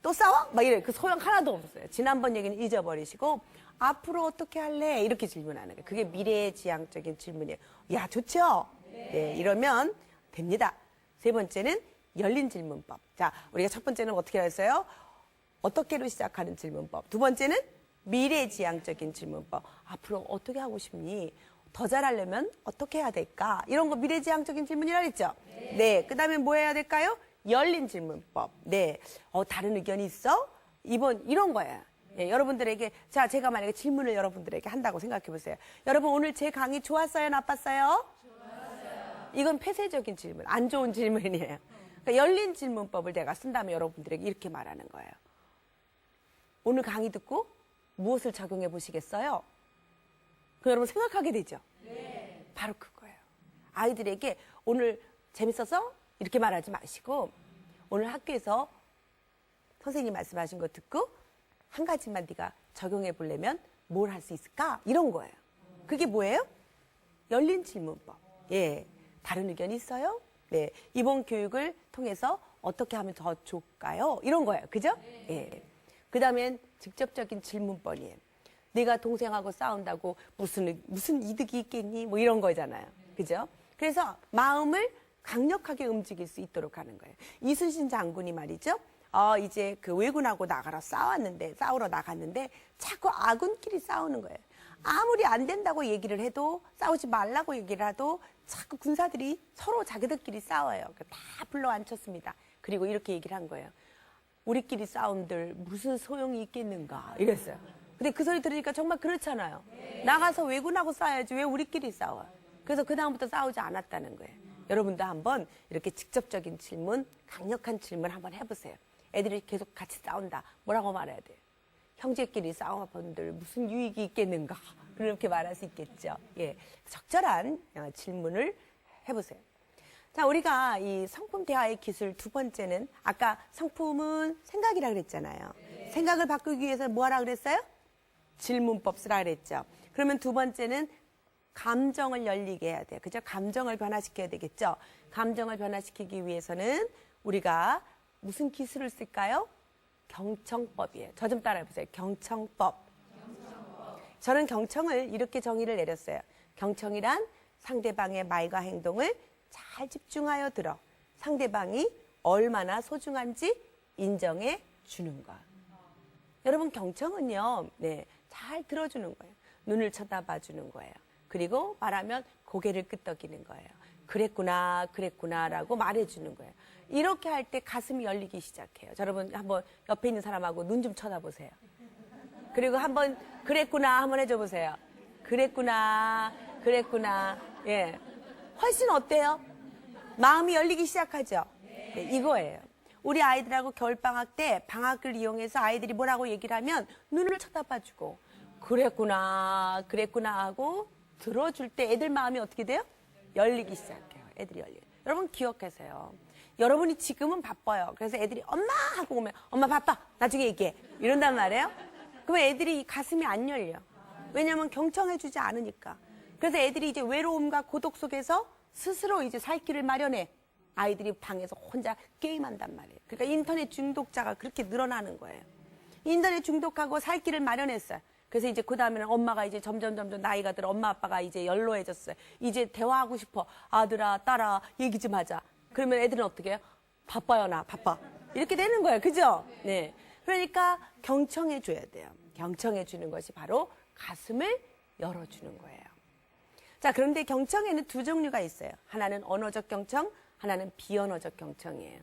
또 싸워? 막 이래. 그 소용 하나도 없었어요. 지난번 얘기는 잊어버리시고 앞으로 어떻게 할래? 이렇게 질문하는 거예요. 그게 미래지향적인 질문이에요. 야, 좋죠? 네. 이러면 됩니다. 세 번째는 열린 질문법. 자, 우리가 첫 번째는 어떻게 했어요? 어떻게로 시작하는 질문법. 두 번째는 미래지향적인 질문법. 앞으로 어떻게 하고 싶니? 더 잘하려면 어떻게 해야 될까? 이런 거 미래지향적인 질문이라 그랬죠? 네. 그 다음에 뭐 해야 될까요? 열린 질문법. 네. 다른 의견이 있어? 이런 거예요. 예, 여러분들에게, 자, 제가 만약에 질문을 여러분들에게 한다고 생각해 보세요. 여러분, 오늘 제 강의 좋았어요? 나빴어요? 좋았어요. 이건 폐쇄적인 질문, 안 좋은 질문이에요. 그러니까 열린 질문법을 내가 쓴다면 여러분들에게 이렇게 말하는 거예요. 오늘 강의 듣고 무엇을 적용해 보시겠어요? 그 여러분 생각하게 되죠? 네. 바로 그거예요. 아이들에게 오늘 재밌어서 이렇게 말하지 마시고 오늘 학교에서 선생님 말씀하신 거 듣고 한 가지만 네가 적용해 보려면 뭘 할 수 있을까? 이런 거예요. 그게 뭐예요? 열린 질문법. 예. 다른 의견이 있어요? 네. 이번 교육을 통해서 어떻게 하면 더 좋을까요? 이런 거예요. 그죠? 예. 그 다음엔 직접적인 질문법이에요. 내가 동생하고 싸운다고 무슨 이득이 있겠니? 뭐 이런 거잖아요. 그죠? 그래서 마음을 강력하게 움직일 수 있도록 하는 거예요. 이순신 장군이 말이죠. 이제 그 왜군하고 싸우러 나갔는데 자꾸 아군끼리 싸우는 거예요. 아무리 안 된다고 얘기를 해도 싸우지 말라고 얘기를 해도 자꾸 군사들이 서로 자기들끼리 싸워요. 다 불러 앉혔습니다. 그리고 이렇게 얘기를 한 거예요. 우리끼리 싸움들 무슨 소용이 있겠는가 이랬어요. 근데 그 소리 들으니까 정말 그렇잖아요. 나가서 왜군하고 싸워야지 왜 우리끼리 싸워. 그래서 그다음부터 싸우지 않았다는 거예요. 여러분도 한번 이렇게 직접적인 질문, 강력한 질문 한번 해보세요. 애들이 계속 같이 싸운다. 뭐라고 말해야 돼요? 형제끼리 싸워본들 무슨 유익이 있겠는가? 그렇게 말할 수 있겠죠. 예, 적절한 질문을 해보세요. 자, 우리가 이 성품 대화의 기술 두 번째는 아까 성품은 생각이라 그랬잖아요. 생각을 바꾸기 위해서 뭐 하라 그랬어요? 질문법 쓰라 그랬죠. 그러면 두 번째는 감정을 열리게 해야 돼요. 그죠? 감정을 변화시켜야 되겠죠. 감정을 변화시키기 위해서는 우리가 무슨 기술을 쓸까요? 경청법이에요. 저 좀 따라해보세요. 경청법. 저는 경청을 이렇게 정의를 내렸어요. 경청이란 상대방의 말과 행동을 잘 집중하여 들어 상대방이 얼마나 소중한지 인정해 주는 것. 여러분 경청은요, 네, 잘 들어주는 거예요. 눈을 쳐다봐 주는 거예요. 그리고 말하면 고개를 끄덕이는 거예요. 그랬구나라고 말해주는 거예요. 이렇게 할 때 가슴이 열리기 시작해요. 자, 여러분 한번 옆에 있는 사람하고 눈 좀 쳐다보세요. 그리고 한번 그랬구나 한번 해줘 보세요. 그랬구나. 예, 훨씬 어때요? 마음이 열리기 시작하죠. 네, 이거예요. 우리 아이들하고 겨울방학 때 방학을 이용해서 아이들이 뭐라고 얘기를 하면 눈을 쳐다봐주고 그랬구나 하고 들어줄 때 애들 마음이 어떻게 돼요? 열리기 시작해요. 애들이 열려요. 여러분 기억하세요. 여러분이 지금은 바빠요. 그래서 애들이 엄마 하고 오면 엄마 바빠. 나중에 얘기해. 이런단 말이에요. 그러면 애들이 가슴이 안 열려. 왜냐하면 경청해주지 않으니까. 그래서 애들이 이제 외로움과 고독 속에서 스스로 이제 살 길을 마련해. 아이들이 방에서 혼자 게임한단 말이에요. 그러니까 인터넷 중독자가 그렇게 늘어나는 거예요. 인터넷 중독하고 살 길을 마련했어요. 그래서 이제 그 다음에는 엄마가 이제 점점 나이가 들어 엄마 아빠가 이제 연로해졌어요. 이제 대화하고 싶어. 아들아, 딸아, 얘기 좀 하자. 그러면 애들은 어떻게 해요? 바빠요, 나 바빠. 이렇게 되는 거예요. 그죠? 네. 그러니까 경청해줘야 돼요. 경청해주는 것이 바로 가슴을 열어주는 거예요. 자, 그런데 경청에는 두 종류가 있어요. 하나는 언어적 경청, 하나는 비언어적 경청이에요.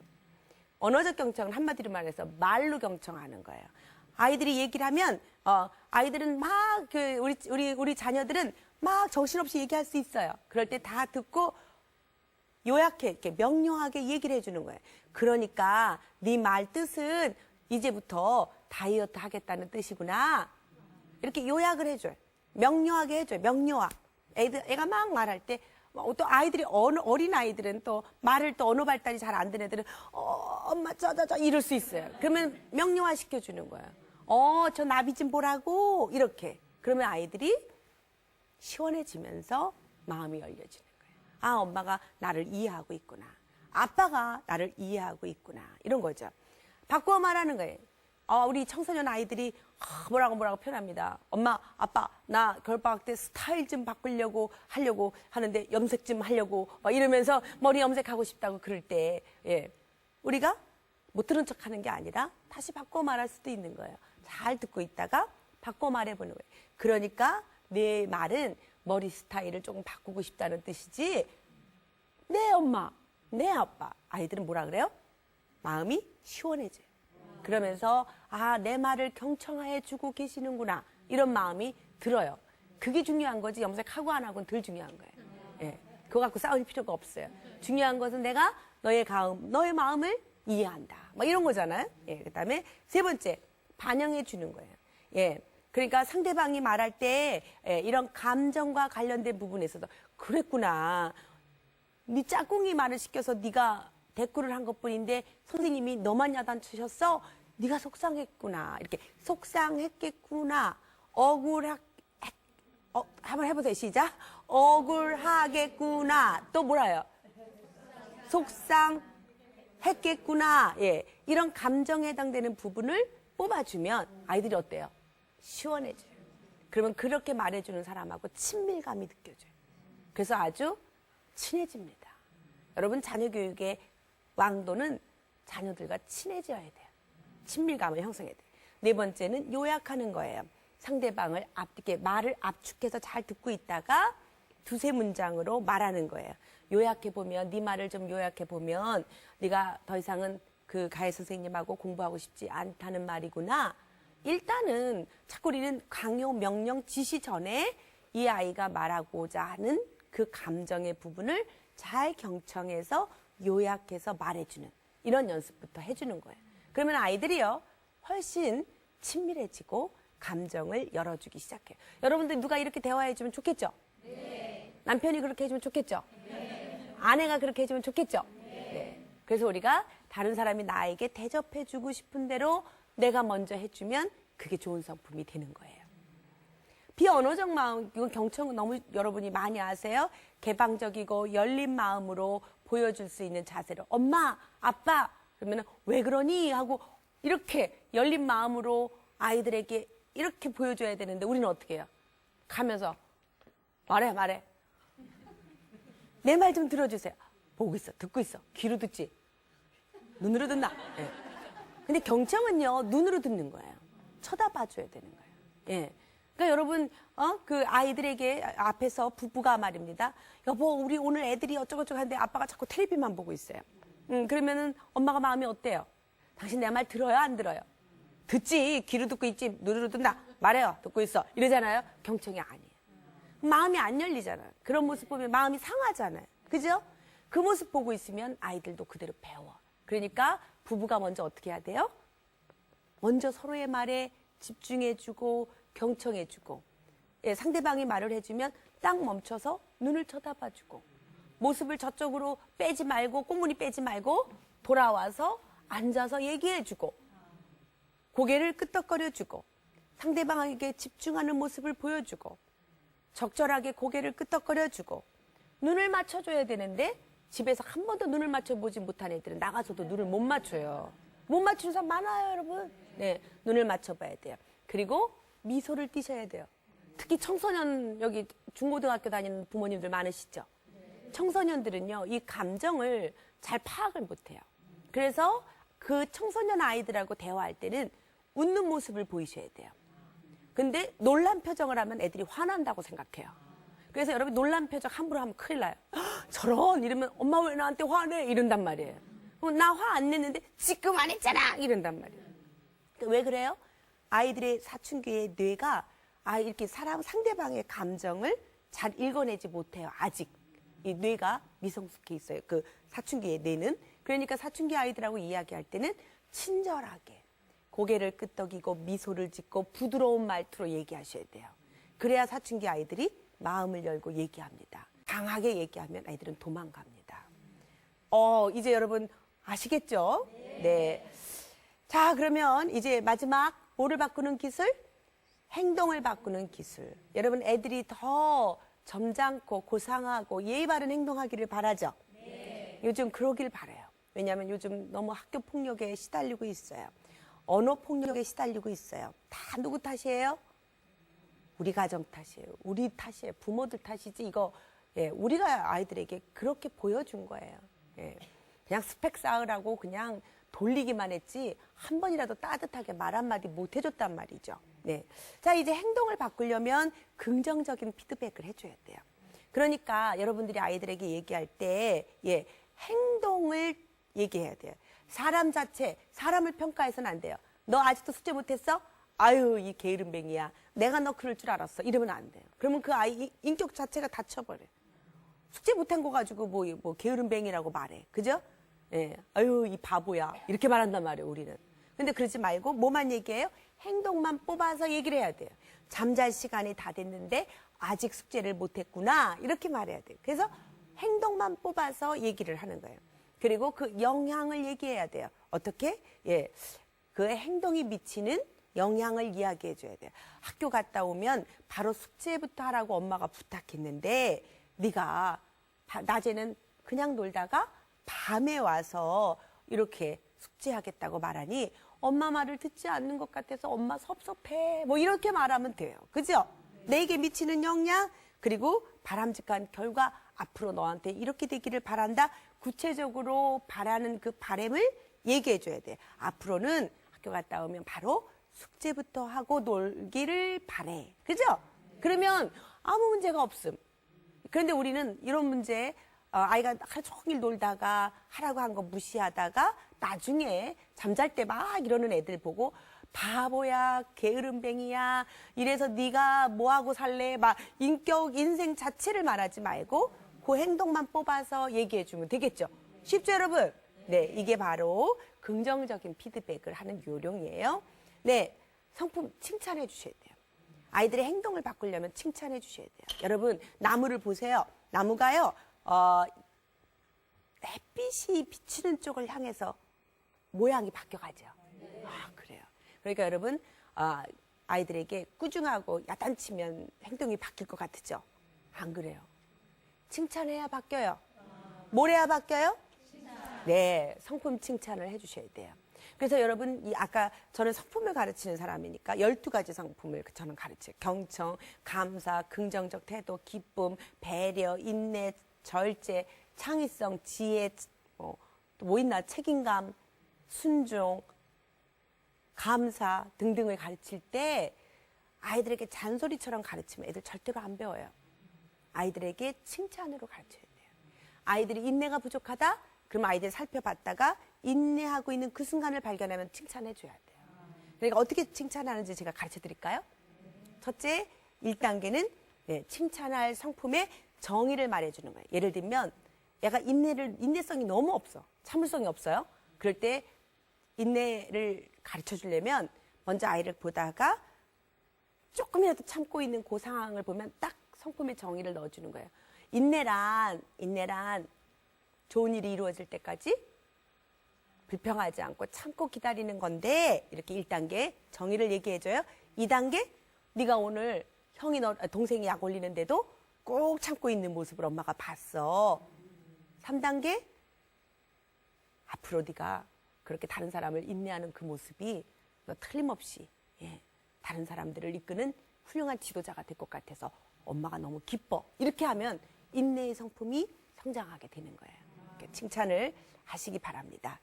언어적 경청은 한마디로 말해서 말로 경청하는 거예요. 아이들이 얘기를 하면 아이들은 막 우리 자녀들은 막 정신없이 얘기할 수 있어요. 그럴 때 다 듣고 요약해, 이렇게 명료하게 얘기를 해주는 거예요. 그러니까 네 말 뜻은 이제부터 다이어트 하겠다는 뜻이구나. 이렇게 요약을 해줘요. 명료하게 해줘요. 명료화. 애가 막 말할 때, 또 아이들이, 어린 아이들은 또 말을 또 언어 발달이 잘 안 되는 애들은, 엄마, 이럴 수 있어요. 그러면 명료화 시켜주는 거예요. 저 나비 좀 보라고. 이렇게. 그러면 아이들이 시원해지면서 마음이 열려지는 거예요. 아, 엄마가 나를 이해하고 있구나. 아빠가 나를 이해하고 있구나. 이런 거죠. 바꾸어 말하는 거예요. 우리 청소년 아이들이 뭐라고 표현합니다. 엄마, 아빠, 나 겨울방학 때 스타일 좀 바꾸려고 하려고 하는데 염색 좀 하려고 막 이러면서 머리 염색하고 싶다고 그럴 때, 예, 우리가 못 들은 척하는 게 아니라 다시 바꾸어 말할 수도 있는 거예요. 잘 듣고 있다가 바꾸어 말해보는 거예요. 그러니까 내 말은 머리 스타일을 조금 바꾸고 싶다는 뜻이지. 네 엄마, 네 아빠. 아이들은 뭐라 그래요? 마음이 시원해져요. 그러면서 내 말을 경청해 주고 계시는구나. 이런 마음이 들어요. 그게 중요한 거지 염색하고 안 하고는 덜 중요한 거예요. 예, 그거 갖고 싸울 필요가 없어요. 중요한 것은 내가 너의 마음을 이해한다. 뭐 이런 거잖아요. 예, 그다음에 세 번째, 반영해 주는 거예요. 예, 그러니까 상대방이 말할 때 이런 감정과 관련된 부분에서도 그랬구나. 네 짝꿍이 말을 시켜서 네가 대꾸를 한 것뿐인데 선생님이 너만 야단치셨어? 네가 속상했구나. 이렇게 속상했겠구나. 한번 해보세요. 시작. 억울하겠구나. 또 뭐라요? 속상했겠구나. 예, 이런 감정에 해당되는 부분을 뽑아주면 아이들이 어때요? 시원해져요. 그러면 그렇게 말해주는 사람하고 친밀감이 느껴져요. 그래서 아주 친해집니다. 여러분, 자녀 교육의 왕도는 자녀들과 친해져야 돼요. 친밀감을 형성해야 돼요. 네 번째는 요약하는 거예요. 상대방을 이렇게 말을 압축해서 잘 듣고 있다가 두세 문장으로 말하는 거예요. 요약해보면, 네 말을 좀 요약해보면 네가 더 이상은 그 가해 선생님하고 공부하고 싶지 않다는 말이구나. 일단은 자꾸 우리는 강요, 명령, 지시 전에 이 아이가 말하고자 하는 그 감정의 부분을 잘 경청해서 요약해서 말해주는 이런 연습부터 해주는 거예요. 그러면 아이들이요 훨씬 친밀해지고 감정을 열어주기 시작해요. 여러분들 누가 이렇게 대화해주면 좋겠죠? 네. 남편이 그렇게 해주면 좋겠죠? 네. 아내가 그렇게 해주면 좋겠죠? 네. 그래서 우리가 다른 사람이 나에게 대접해주고 싶은 대로 내가 먼저 해주면 그게 좋은 성품이 되는 거예요. 비언어적 마음, 이건 경청은 너무 여러분이 많이 아세요. 개방적이고 열린 마음으로 보여줄 수 있는 자세로 엄마, 아빠 그러면 왜 그러니? 하고 이렇게 열린 마음으로 아이들에게 이렇게 보여줘야 되는데 우리는 어떻게 해요? 가면서 말해. 내 말 좀 들어주세요. 보고 있어, 듣고 있어. 귀로 듣지? 눈으로 듣나? 네. 근데 경청은요 눈으로 듣는 거예요. 쳐다봐줘야 되는 거예요. 예. 그러니까 여러분, 그 아이들에게 앞에서 부부가 말입니다. 여보, 우리 오늘 애들이 어쩌고저쩌고 하는데 아빠가 자꾸 텔레비만 보고 있어요. 그러면은 엄마가 마음이 어때요? 당신 내 말 들어요, 안 들어요? 듣지, 귀로 듣고 있지, 눈으로 듣나? 말해요, 듣고 있어. 이러잖아요. 경청이 아니에요. 마음이 안 열리잖아요. 그런 모습 보면 마음이 상하잖아요. 그죠? 그 모습 보고 있으면 아이들도 그대로 배워. 그러니까 부부가 먼저 어떻게 해야 돼요? 먼저 서로의 말에 집중해주고 경청해주고, 예, 상대방이 말을 해주면 딱 멈춰서 눈을 쳐다봐주고, 모습을 저쪽으로 빼지 말고 꽁무니 빼지 말고 돌아와서 앉아서 얘기해주고, 고개를 끄덕거려주고, 상대방에게 집중하는 모습을 보여주고, 적절하게 고개를 끄덕거려주고, 눈을 맞춰줘야 되는데 집에서 한 번도 눈을 맞춰보지 못한 애들은 나가서도 눈을 못 맞춰요. 못 맞추는 사람 많아요, 여러분. 네, 눈을 맞춰봐야 돼요. 그리고 미소를 띠셔야 돼요. 특히 청소년, 여기 중고등학교 다니는 부모님들 많으시죠? 청소년들은요, 이 감정을 잘 파악을 못해요. 그래서 그 청소년 아이들하고 대화할 때는 웃는 모습을 보이셔야 돼요. 근데 놀란 표정을 하면 애들이 화난다고 생각해요. 그래서 여러분 놀란 표정 함부로 하면 큰일 나요. 저런 이러면 엄마 왜 나한테 화내? 이런단 말이에요. 나 화 안 냈는데 지금 안 했잖아! 이런단 말이에요. 왜 그래요? 아이들의 사춘기의 뇌가 이렇게 상대방의 감정을 잘 읽어내지 못해요. 아직. 이 뇌가 미성숙해 있어요. 그 사춘기의 뇌는. 그러니까 사춘기 아이들하고 이야기할 때는 친절하게 고개를 끄덕이고 미소를 짓고 부드러운 말투로 얘기하셔야 돼요. 그래야 사춘기 아이들이 마음을 열고 얘기합니다. 강하게 얘기하면 아이들은 도망갑니다. 이제 여러분 아시겠죠? 네. 자, 그러면 이제 마지막 뭐를 바꾸는 기술? 행동을 바꾸는 기술. 여러분 애들이 더 점잖고 고상하고 예의 바른 행동하기를 바라죠? 네. 요즘 그러길 바라요. 왜냐하면 요즘 너무 학교 폭력에 시달리고 있어요. 언어 폭력에 시달리고 있어요. 다 누구 탓이에요? 우리 가정 탓이에요. 우리 탓이에요. 부모들 탓이지 이거 우리가 아이들에게 그렇게 보여준 거예요. 그냥 스펙 쌓으라고 그냥 돌리기만 했지 한 번이라도 따뜻하게 말 한마디 못 해줬단 말이죠. 네. 자, 이제 행동을 바꾸려면 긍정적인 피드백을 해줘야 돼요. 그러니까 여러분들이 아이들에게 얘기할 때 행동을 얘기해야 돼요. 사람 자체, 사람을 평가해서는 안 돼요. 너 아직도 숙제 못했어? 아유, 이 게으름뱅이야. 내가 너 그럴 줄 알았어. 이러면 안 돼요. 그러면 그 아이 인격 자체가 다쳐버려요. 숙제 못한 거 가지고 뭐 게으름뱅이라고 말해. 그죠? 예. 아유, 이 바보야. 이렇게 말한단 말이에요, 우리는. 근데 그러지 말고 뭐만 얘기해요? 행동만 뽑아서 얘기를 해야 돼요. 잠잘 시간이 다 됐는데 아직 숙제를 못했구나. 이렇게 말해야 돼요. 그래서 행동만 뽑아서 얘기를 하는 거예요. 그리고 그 영향을 얘기해야 돼요. 어떻게? 그 행동이 미치는 영향을 이야기해 줘야 돼요. 학교 갔다 오면 바로 숙제부터 하라고 엄마가 부탁했는데 네가 낮에는 그냥 놀다가 밤에 와서 이렇게 숙제하겠다고 말하니 엄마 말을 듣지 않는 것 같아서 엄마 섭섭해. 뭐 이렇게 말하면 돼요. 그죠? 내게 미치는 영향 그리고 바람직한 결과 앞으로 너한테 이렇게 되기를 바란다. 구체적으로 바라는 그 바람을 얘기해 줘야 돼. 앞으로는 학교 갔다 오면 바로 숙제부터 하고 놀기를 바래. 그죠? 그러면 아무 문제가 없음. 그런데 우리는 이런 문제 아이가 하루 종일 놀다가 하라고 한 거 무시하다가 나중에 잠잘 때 막 이러는 애들 보고 바보야, 게으름뱅이야, 이래서 네가 뭐하고 살래? 막 인생 자체를 말하지 말고 그 행동만 뽑아서 얘기해 주면 되겠죠? 쉽죠, 여러분? 네, 이게 바로 긍정적인 피드백을 하는 요령이에요. 네, 성품 칭찬해 주셔야 돼요. 아이들의 행동을 바꾸려면 칭찬해 주셔야 돼요. 여러분, 나무를 보세요. 나무가요, 햇빛이 비치는 쪽을 향해서 모양이 바뀌어가죠. 그래요. 그러니까 여러분, 아이들에게 꾸중하고 야단치면 행동이 바뀔 것 같으죠? 안 그래요. 칭찬해야 바뀌어요. 뭘 해야 바뀌어요? 네, 성품 칭찬을 해주셔야 돼요. 그래서 여러분, 아까 저는 성품을 가르치는 사람이니까 12가지 성품을 저는 가르쳐요. 경청, 감사, 긍정적 태도, 기쁨, 배려, 인내, 절제, 창의성, 지혜, 또 뭐 있나, 책임감, 순종, 감사 등등을 가르칠 때 아이들에게 잔소리처럼 가르치면 애들 절대로 안 배워요. 아이들에게 칭찬으로 가르쳐야 돼요. 아이들이 인내가 부족하다? 그럼 아이들 살펴봤다가 인내하고 있는 그 순간을 발견하면 칭찬해 줘야 돼요. 그러니까 어떻게 칭찬하는지 제가 가르쳐 드릴까요? 첫째, 1단계는 칭찬할 성품의 정의를 말해주는 거예요. 예를 들면 얘가 인내성이 너무 없어. 참을성이 없어요. 그럴 때 인내를 가르쳐 주려면 먼저 아이를 보다가 조금이라도 참고 있는 그 상황을 보면 딱 성품의 정의를 넣어주는 거예요. 인내란 좋은 일이 이루어질 때까지 불평하지 않고 참고 기다리는 건데 이렇게 1단계 정의를 얘기해줘요. 2단계 네가 오늘 동생이 약 올리는데도 꼭 참고 있는 모습을 엄마가 봤어. 3단계 앞으로 네가 그렇게 다른 사람을 인내하는 그 모습이 너 틀림없이 다른 사람들을 이끄는 훌륭한 지도자가 될 것 같아서 엄마가 너무 기뻐. 이렇게 하면 인내의 성품이 성장하게 되는 거예요. 이렇게 칭찬을 하시기 바랍니다.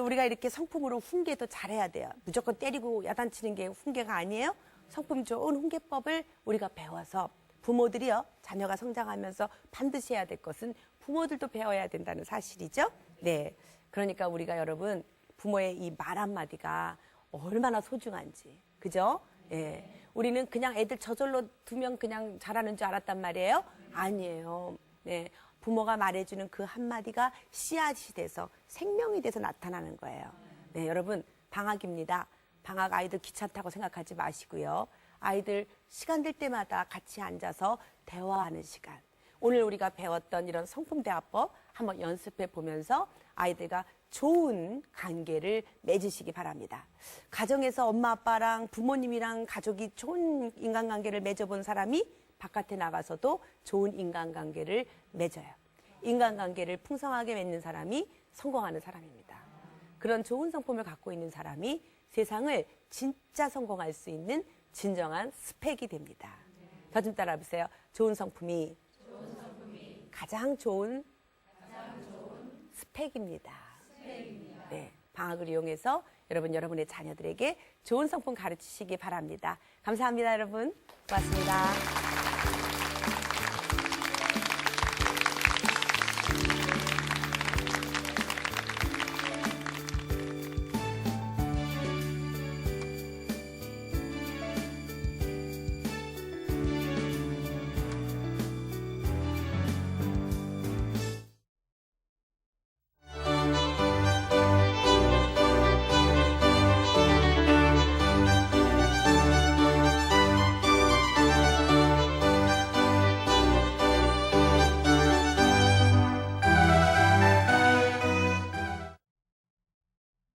우리가 이렇게 성품으로 훈계도 잘해야 돼요. 무조건 때리고 야단치는 게 훈계가 아니에요. 성품 좋은 훈계법을 우리가 배워서 부모들이요, 자녀가 성장하면서 반드시 해야 될 것은 부모들도 배워야 된다는 사실이죠. 네. 그러니까 우리가 여러분, 부모의 이 말 한마디가 얼마나 소중한지. 그죠? 우리는 그냥 애들 저절로 두면 그냥 잘하는 줄 알았단 말이에요. 아니에요. 네, 부모가 말해주는 그 한마디가 씨앗이 돼서 생명이 돼서 나타나는 거예요. 네, 여러분 방학입니다. 방학 아이들 귀찮다고 생각하지 마시고요. 아이들 시간 될 때마다 같이 앉아서 대화하는 시간. 오늘 우리가 배웠던 이런 성품대화법 한번 연습해 보면서 아이들과 좋은 관계를 맺으시기 바랍니다. 가정에서 엄마 아빠랑 부모님이랑 가족이 좋은 인간관계를 맺어본 사람이 바깥에 나가서도 좋은 인간관계를 맺어요. 인간관계를 풍성하게 맺는 사람이 성공하는 사람입니다. 그런 좋은 성품을 갖고 있는 사람이 세상을 진짜 성공할 수 있는 진정한 스펙이 됩니다. 저 좀 따라 해보세요. 좋은 성품이 가장 좋은 스펙입니다. 네, 방학을 이용해서 여러분의 자녀들에게 좋은 성품 가르치시기 바랍니다. 감사합니다, 여러분. 고맙습니다.